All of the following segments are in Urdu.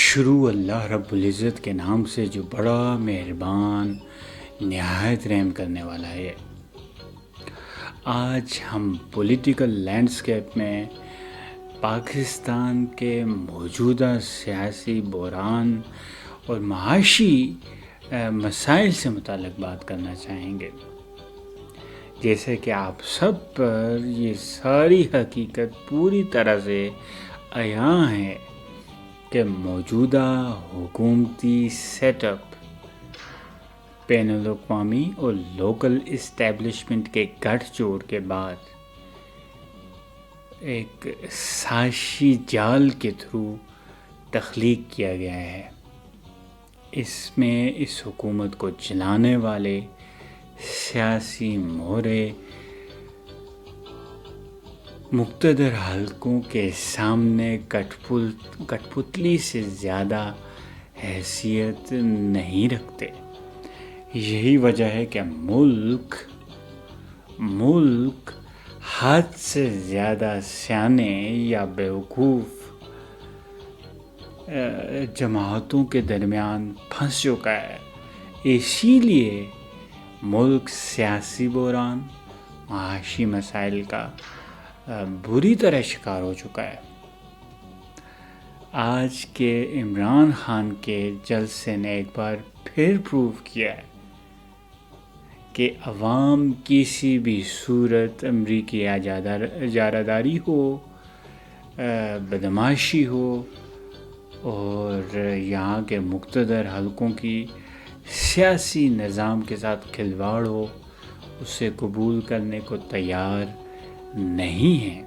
شروع اللہ رب العزت کے نام سے جو بڑا مہربان نہایت رحم کرنے والا ہے۔ آج ہم پولیٹیکل لینڈسکیپ میں پاکستان کے موجودہ سیاسی بحران اور معاشی مسائل سے متعلق بات کرنا چاہیں گے۔ جیسے کہ آپ سب پر یہ ساری حقیقت پوری طرح سے عیاں ہے کہ موجودہ حکومتی سیٹ اپ بین الاقوامی اور لوکل اسٹیبلشمنٹ کے گٹھ جوڑ کے بعد ایک سازشی جال کے تھرو تخلیق کیا گیا ہے۔ اس میں اس حکومت کو چلانے والے سیاسی مورے مقتدر حلقوں کے سامنے کٹھ پتلی سے زیادہ حیثیت نہیں رکھتے۔ یہی وجہ ہے کہ ملک حد سے زیادہ سیانے یا بیوقوف جماعتوں کے درمیان پھنس چکا ہے۔ اسی لیے ملک سیاسی بحران، معاشی مسائل کا بری طرح شکار ہو چکا ہے۔ آج کے عمران خان کے جلسے نے ایک بار پھر پروو کیا ہے کہ عوام کسی بھی صورت امریکی اجارہ ہو، بدماشی ہو اور یہاں کے مقتدر حلقوں کی سیاسی نظام کے ساتھ کھلواڑ ہو، اسے قبول کرنے کو تیار نہیں ہے۔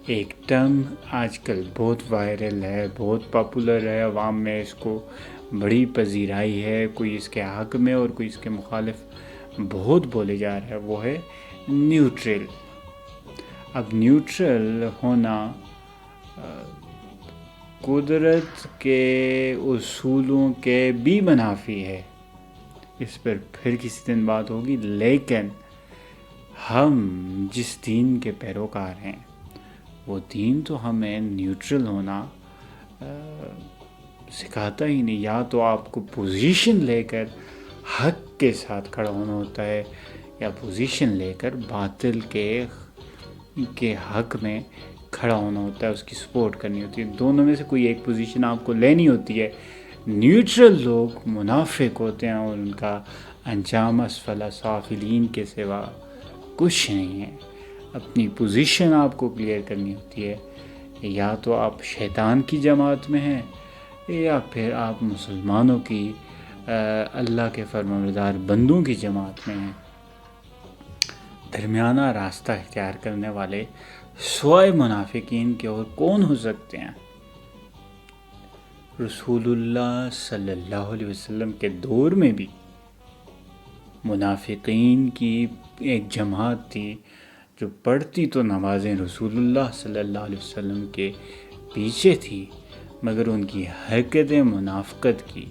ایک ٹرم آج کل بہت وائرل ہے، بہت پاپولر ہے، عوام میں اس کو بڑی پذیرائی ہے، کوئی اس کے حق میں اور کوئی اس کے مخالف بہت بولے جا رہا ہے، وہ ہے نیوٹرل۔ اب نیوٹرل ہونا قدرت کے اصولوں کے بھی منافی ہے، اس پر پھر کسی دن بات ہوگی۔ لیکن ہم جس دین کے پیروکار ہیں وہ دین تو ہمیں نیوٹرل ہونا سکھاتا ہی نہیں۔ یا تو آپ کو پوزیشن لے کر حق کے ساتھ کھڑا ہونا ہوتا ہے یا پوزیشن لے کر باطل کے حق میں کھڑا ہونا ہوتا ہے، اس کی سپورٹ کرنی ہوتی ہے۔ دونوں میں سے کوئی ایک پوزیشن آپ کو لینی ہوتی ہے۔ نیوٹرل لوگ منافق ہوتے ہیں اور ان کا انجام اسفل سافلین کے سوا کچھ نہیں ہے۔ اپنی پوزیشن آپ کو کلیئر کرنی ہوتی ہے، یا تو آپ شیطان کی جماعت میں ہیں یا پھر آپ مسلمانوں کی اللہ کے فرمانبردار بندوں کی جماعت میں ہیں۔ درمیانہ راستہ اختیار کرنے والے سوائے منافقین کے اور کون ہو سکتے ہیں؟ رسول اللہ صلی اللہ علیہ وسلم کے دور میں بھی منافقین کی ایک جماعت تھی جو پڑھتی تو نمازیں رسول اللہ صلی اللہ علیہ وسلم کے پیچھے تھی، مگر ان کی حرکت منافقت کی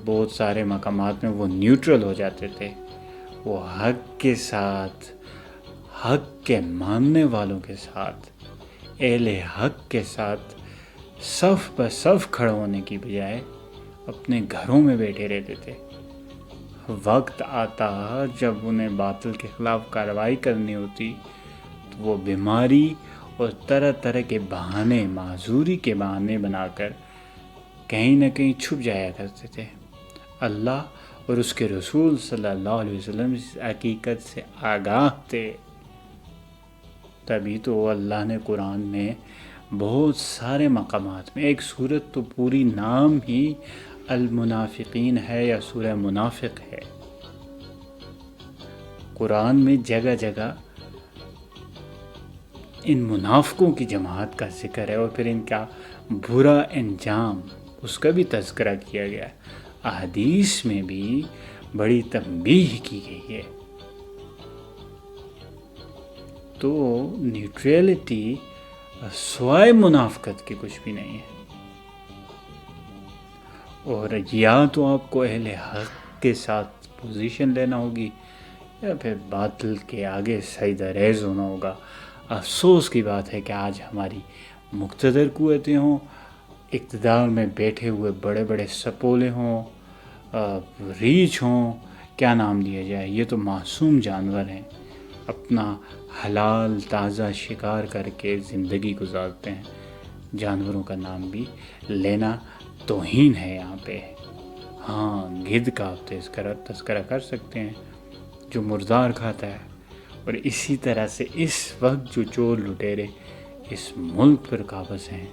بہت سارے مقامات میں وہ نیوٹرل ہو جاتے تھے۔ وہ حق کے ساتھ، حق کے ماننے والوں کے ساتھ، اہل حق کے ساتھ صف بہ صف کھڑا ہونے کی بجائے اپنے گھروں میں بیٹھے رہتے تھے۔ وقت آتا جب انہیں باطل کے خلاف کارروائی کرنی ہوتی تو وہ بیماری اور طرح طرح کے بہانے، معذوری کے بہانے بنا کر کہیں نہ کہیں چھپ جایا کرتے تھے۔ اللہ اور اس کے رسول صلی اللہ علیہ وسلم اس حقیقت سے آگاہ تھے، تبھی تو اللہ نے قرآن میں بہت سارے مقامات میں، ایک سورت تو پوری نام ہی المنافقین ہے یا سورہ منافق ہے، قرآن میں جگہ جگہ ان منافقوں کی جماعت کا ذکر ہے اور پھر ان کا برا انجام، اس کا بھی تذکرہ کیا گیا ہے۔ احادیث میں بھی بڑی تنبیہ کی گئی ہے۔ تو نیوٹریلٹی سوائے منافقت کے کچھ بھی نہیں ہے، اور یا تو آپ کو اہل حق کے ساتھ پوزیشن لینا ہوگی یا پھر باطل کے آگے سجدہ ریز ہونا ہوگا۔ افسوس کی بات ہے کہ آج ہماری مقتدر قوتیں ہوں، اقتدار میں بیٹھے ہوئے بڑے بڑے سپولے ہوں، ریچھ ہوں، کیا نام لیا جائے، یہ تو معصوم جانور ہیں، اپنا حلال تازہ شکار کر کے زندگی گزارتے ہیں. جانوروں کا نام بھی لینا توہین ہے یہاں پہ. ہاں، گدھ کا آپ تذکرہ کر سکتے ہیں جو مردار کھاتا ہے. اور اسی طرح سے اس وقت جو چور لٹیرے اس ملک پر قابض ہیں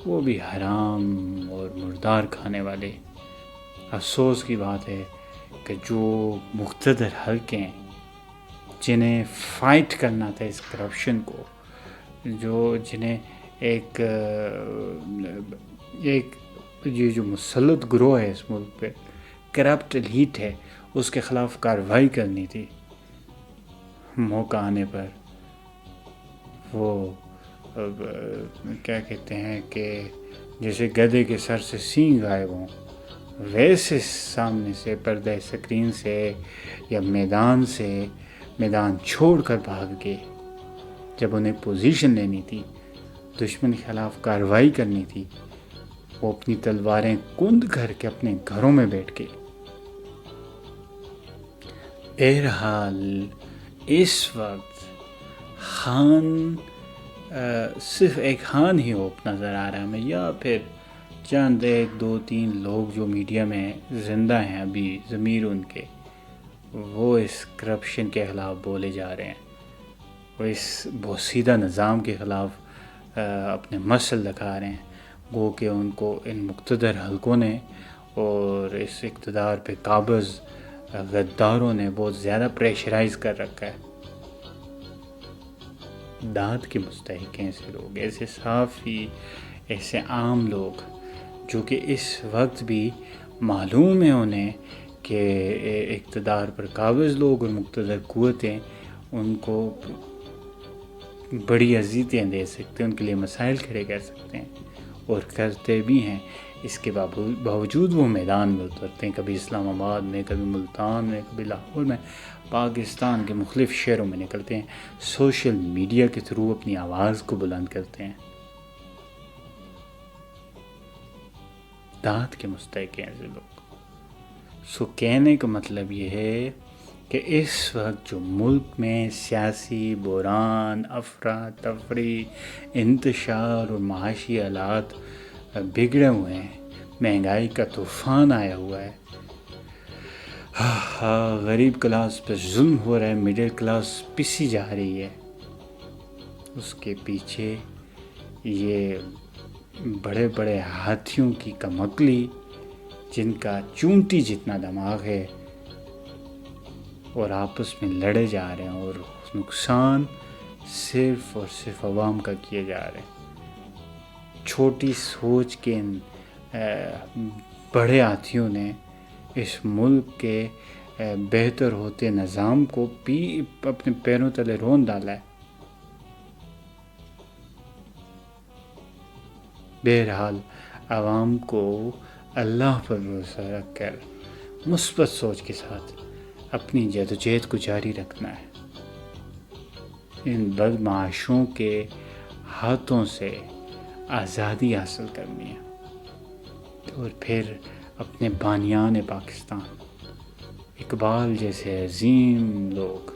وہ بھی حرام اور مردار کھانے والے. افسوس کی بات ہے کہ جو مقتدر حلقے ہیں جنہیں فائٹ کرنا تھا اس کرپشن کو، جنہیں ایک یہ جو مسلط گروہ ہے اس ملک پہ، کرپٹ ایلیٹ ہے، اس کے خلاف کارروائی کرنی تھی، موقع آنے پر وہ کیا کہتے ہیں کہ جیسے گدھے کے سر سے سینگ غائب ہوں، ویسے سامنے سے پردہ سکرین سے یا میدان چھوڑ کر بھاگ گئے. جب انہیں پوزیشن لینی تھی، دشمن کے خلاف کارروائی کرنی تھی، وہ اپنی تلواریں کند کر کے اپنے گھروں میں بیٹھ گئے. بہرحال اس وقت خان صرف ایک خان ہی ہوپ نظر آ رہا ہے ہمیں، یا پھر چند 1 2 3 لوگ جو میڈیا میں زندہ ہیں ابھی ضمیر ان کے، وہ اس کرپشن کے خلاف بولے جا رہے ہیں، وہ اس بوسیدہ نظام کے خلاف اپنے مسل دکھا رہے ہیں. گو کہ ان کو ان مقتدر حلقوں نے اور اس اقتدار پہ قابض غداروں نے بہت زیادہ پریشرائز کر رکھا ہے. داد کے مستحق ہیں ایسے لوگ، ایسے صحافی، ایسے عام لوگ جو کہ اس وقت بھی معلوم ہے انہیں کہ اقتدار پر قابض لوگ اور مقتدر قوتیں ان کو بڑی اذیتیں دے سکتے ہیں، ان کے لیے مسائل کھڑے کر سکتے ہیں، اور کرتے بھی ہیں. اس کے باوجود وہ میدان میں اترتے ہیں، کبھی اسلام آباد میں، کبھی ملتان میں، کبھی لاہور میں، پاکستان کے مختلف شہروں میں نکلتے ہیں، سوشل میڈیا کے تھرو اپنی آواز کو بلند کرتے ہیں. داد کے مستحق ہیں ایسے لوگ. کہنے کا مطلب یہ ہے کہ اس وقت جو ملک میں سیاسی بحران، افراتفری، انتشار اور معاشی حالات بگڑے ہوئے ہیں، مہنگائی کا طوفان آیا ہوا ہے، غریب کلاس پہ ظلم ہو رہا ہے، مڈل کلاس پسی جا رہی ہے، اس کے پیچھے یہ بڑے بڑے ہاتھیوں کی کمکلی جن کا چونٹی جتنا دماغ ہے اور آپس میں لڑے جا رہے ہیں، اور نقصان صرف اور صرف عوام کا کیے جا رہے ہیں. چھوٹی سوچ کے بڑے ہاتھیوں نے اس ملک کے بہتر ہوتے نظام کو اپنے پیروں تلے رون ڈالا ہے. بہرحال عوام کو اللہ پر بھروسہ رکھ کر مثبت سوچ کے ساتھ اپنی جدوجہد کو جاری رکھنا ہے. ان بدمعاشوں کے ہاتھوں سے آزادی حاصل کرنی ہے، اور پھر اپنے بانیان پاکستان، اقبال جیسے عظیم لوگ،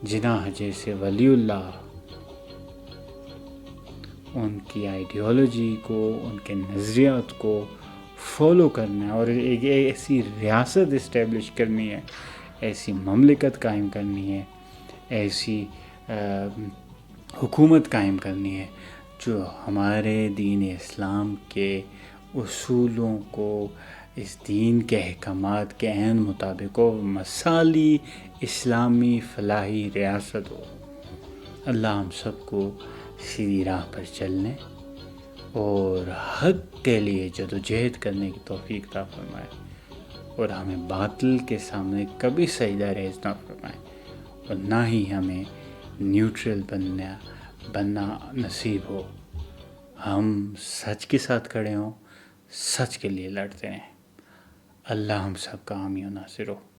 جناح جیسے ولی اللہ، ان کی آئیڈیالوجی کو، ان کے نظریات کو فالو کرنا ہے، اور ایک ایسی ریاست اسٹیبلش کرنی ہے، ایسی مملکت قائم کرنی ہے، ایسی حکومت قائم کرنی ہے جو ہمارے دین اسلام کے اصولوں کو، اس دین کے احکامات کے عین مطابق ہو، مثالی اسلامی فلاحی ریاست ہو. اللہ ہم سب کو سیدھی راہ پر چلنے اور حق کے لیے جدوجہد کرنے کی توفیق عطا فرمائے، اور ہمیں باطل کے سامنے کبھی سجدہ ریز نہ فرمائے، اور نہ ہی ہمیں نیوٹرل بننا نصیب ہو. ہم سچ کے ساتھ کھڑے ہوں، سچ کے لیے لڑتے رہیں. اللہ ہم سب کا حامی و ناصر ہو.